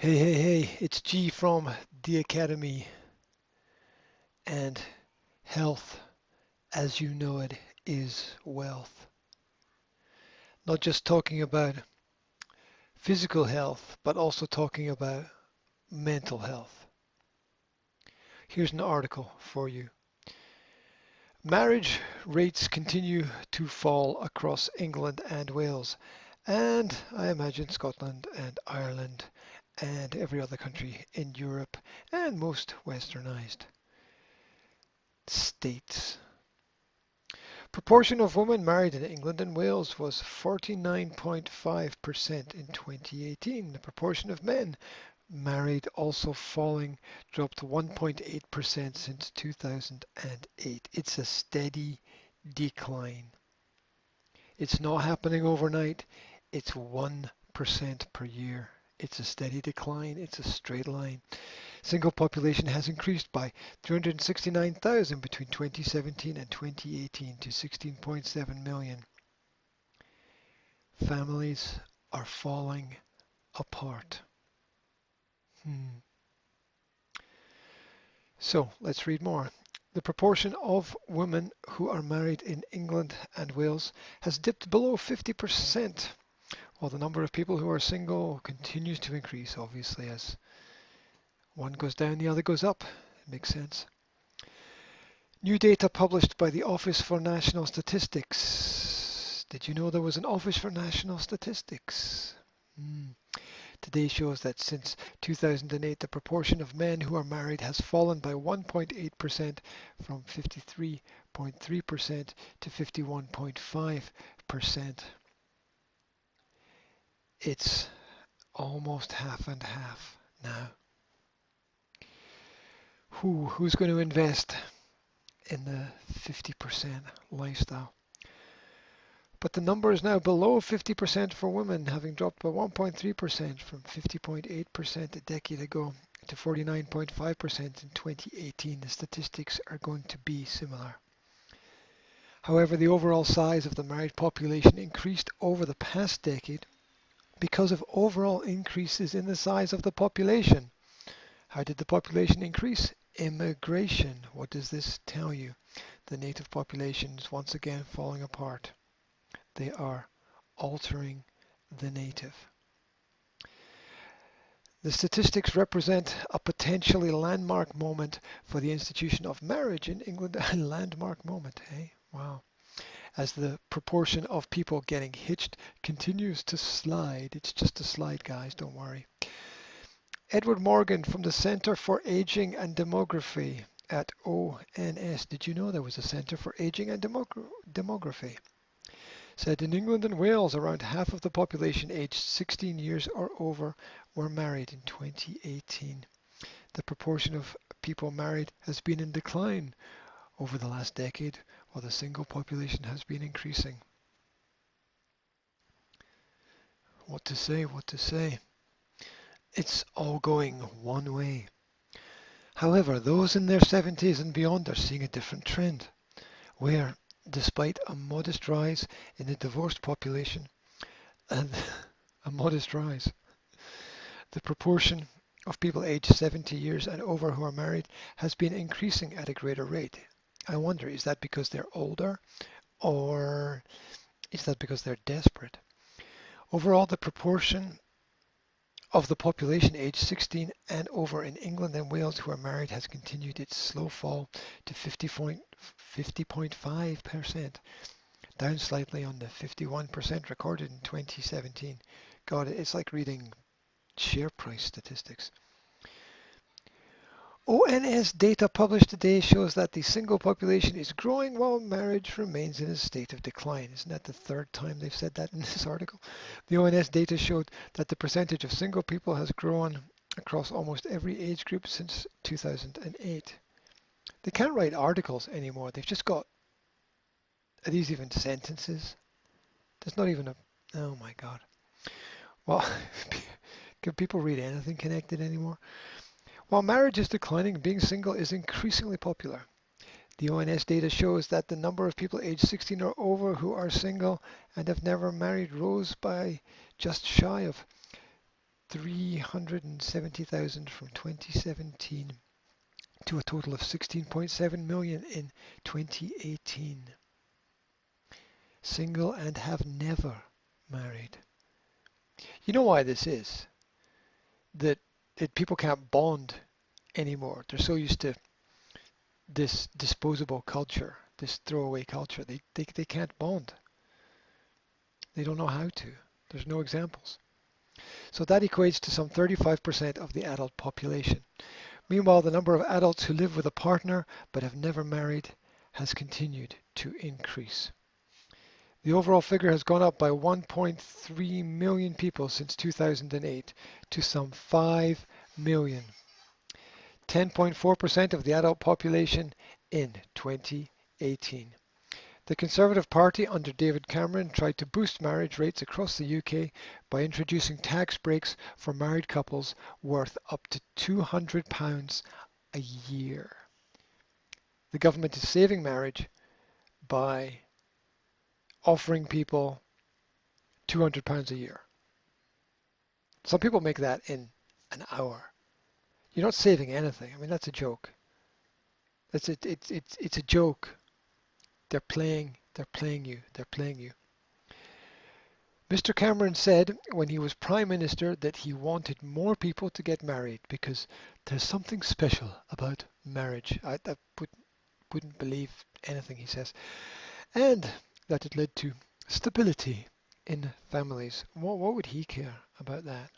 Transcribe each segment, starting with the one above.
Hey, it's G from the Academy, and health, as you know it, is wealth. Not just talking about physical health, but also talking about mental health. Here's an article for you. Marriage rates continue to fall across England and Wales, and I imagine Scotland and Ireland and every other country in Europe and most westernized states. Proportion of women married in England and Wales was 49.5% in 2018. The proportion of men married also falling, dropped to 1.8% since 2008. It's a steady decline. It's not happening overnight. It's 1% per year. It's a steady decline. It's a straight line. Single population has increased by 369,000 between 2017 and 2018 to 16.7 million. Families are falling apart. So let's read more. The proportion of women who are married in England and Wales has dipped below 50%, while the number of people who are single continues to increase. Obviously, as one goes down, the other goes up. It makes sense. New data published by the Office for National Statistics. Did you know there was an Office for National Statistics? Today shows that since 2008, the proportion of men who are married has fallen by 1.8% from 53.3% to 51.5%. It's almost half and half now. Who's going to invest in the 50% lifestyle? But the number is now below 50% for women, having dropped by 1.3% from 50.8% a decade ago to 49.5% in 2018. The statistics are going to be similar. However, the overall size of the married population increased over the past decade because of overall increases in the size of the population. How did the population increase? Immigration. What does this tell you? The native population is once again falling apart. They are altering the native. The statistics represent a potentially landmark moment for the institution of marriage in England. A landmark moment, eh? Wow. As the proportion of people getting hitched continues to slide. It's just a slide, guys, don't worry. Edward Morgan from the Center for Aging and Demography at ONS. Did you know there was a Center for Aging and Demography? Said in England and Wales, around half of the population aged 16 years or over were married in 2018. The proportion of people married has been in decline over the last decade, while the single population has been increasing. What to say, what to say? It's all going one way. However, those in their 70s and beyond are seeing a different trend, where despite a modest rise in the divorced population, and a modest rise, the proportion of people aged 70 years and over who are married has been increasing at a greater rate. I wonder, is that because they're older, or is that because they're desperate? Overall, the proportion of the population aged 16 and over in England and Wales who are married has continued its slow fall to 50.5%, down slightly on the 51% recorded in 2017. God, it's like reading share price statistics. ONS data published today shows that the single population is growing while marriage remains in a state of decline. Isn't that the third time they've said that in this article? The ONS data showed that the percentage of single people has grown across almost every age group since 2008. They can't write articles anymore. They've just got, are these even sentences? There's not even a, oh my God. Well, can people read anything connected anymore? While marriage is declining, being single is increasingly popular. The ONS data shows that the number of people aged 16 or over who are single and have never married rose by just shy of 370,000 from 2017 to a total of 16.7 million in 2018. Single and have never married. You know why this is? That people can't bond anymore. They're so used to this disposable culture, this throwaway culture. They can't bond. They don't know how to. There's no examples. So that equates to some 35% of the adult population. Meanwhile, the number of adults who live with a partner but have never married has continued to increase. The overall figure has gone up by 1.3 million people since 2008 to some 5 million. 10.4% of the adult population in 2018. The Conservative Party under David Cameron tried to boost marriage rates across the UK by introducing tax breaks for married couples worth up to £200 a year. The government is saving marriage by offering people £200 a year. Some people make that in an hour. You're not saving anything. I mean, that's a joke. It's a joke. They're playing you. They're playing you. Mr. Cameron said when he was Prime Minister that he wanted more people to get married because there's something special about marriage. I wouldn't believe anything he says. And that it led to stability in families. What would he care about that?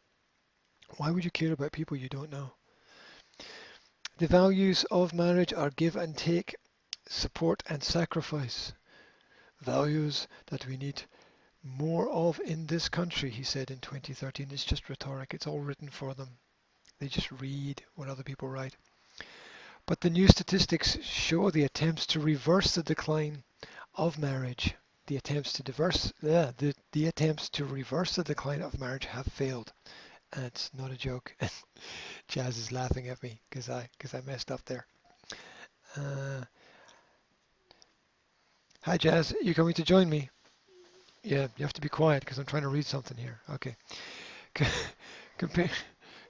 Why would you care about people you don't know? The values of marriage are give and take, support and sacrifice. Values that we need more of in this country, he said in 2013. It's just rhetoric. It's all written for them. They just read what other people write. But the new statistics show the attempts to reverse the decline of marriage. The attempts to reverse the decline of marriage have failed. And it's not a joke. Jazz is laughing at me because I messed up there. Hi Jazz, you coming to join me? Yeah, you have to be quiet because I'm trying to read something here. Okay.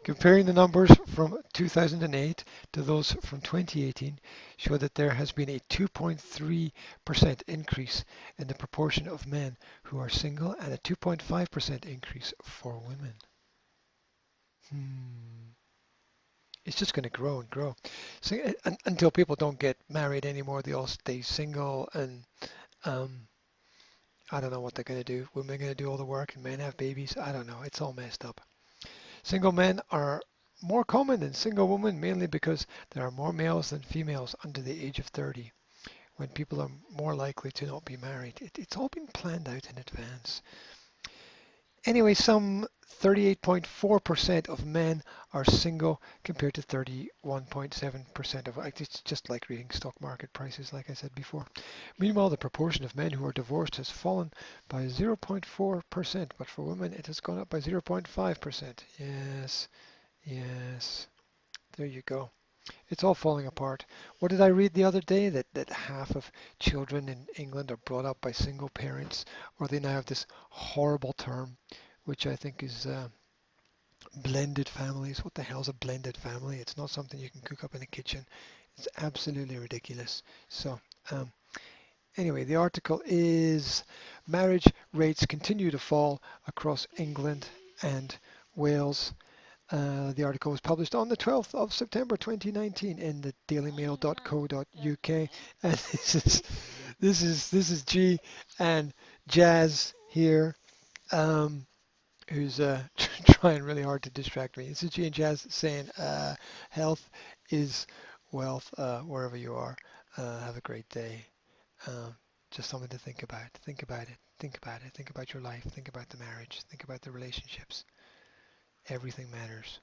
Comparing the numbers from 2008 to those from 2018 show that there has been a 2.3% increase in the proportion of men who are single and a 2.5% increase for women. It's just going to grow and grow. So, until people don't get married anymore, they all stay single, and I don't know what they're going to do. Women are going to do all the work and men have babies. I don't know. It's all messed up. Single men are more common than single women, mainly because there are more males than females under the age of 30, when people are more likely to not be married. It's all been planned out in advance. Anyway, some 38.4% of men are single compared to 31.7% of, it's just like reading stock market prices, like I said before. Meanwhile, the proportion of men who are divorced has fallen by 0.4%, but for women it has gone up by 0.5%. Yes, there you go. It's all falling apart. What did I read the other day? That half of children in England are brought up by single parents, or they now have this horrible term, which I think is blended families. What the hell's a blended family? It's not something you can cook up in a kitchen. It's absolutely ridiculous. So anyway, the article is marriage rates continue to fall across England and Wales. The article was published on the 12th of September 2019 in the dailymail.co.uk, and this is G and Jazz here, who's trying really hard to distract me. This is G and Jazz saying health is wealth wherever you are. Have a great day. Just something to think about. Think about it. Think about it. Think about your life. Think about the marriage. Think about the relationships. Everything matters.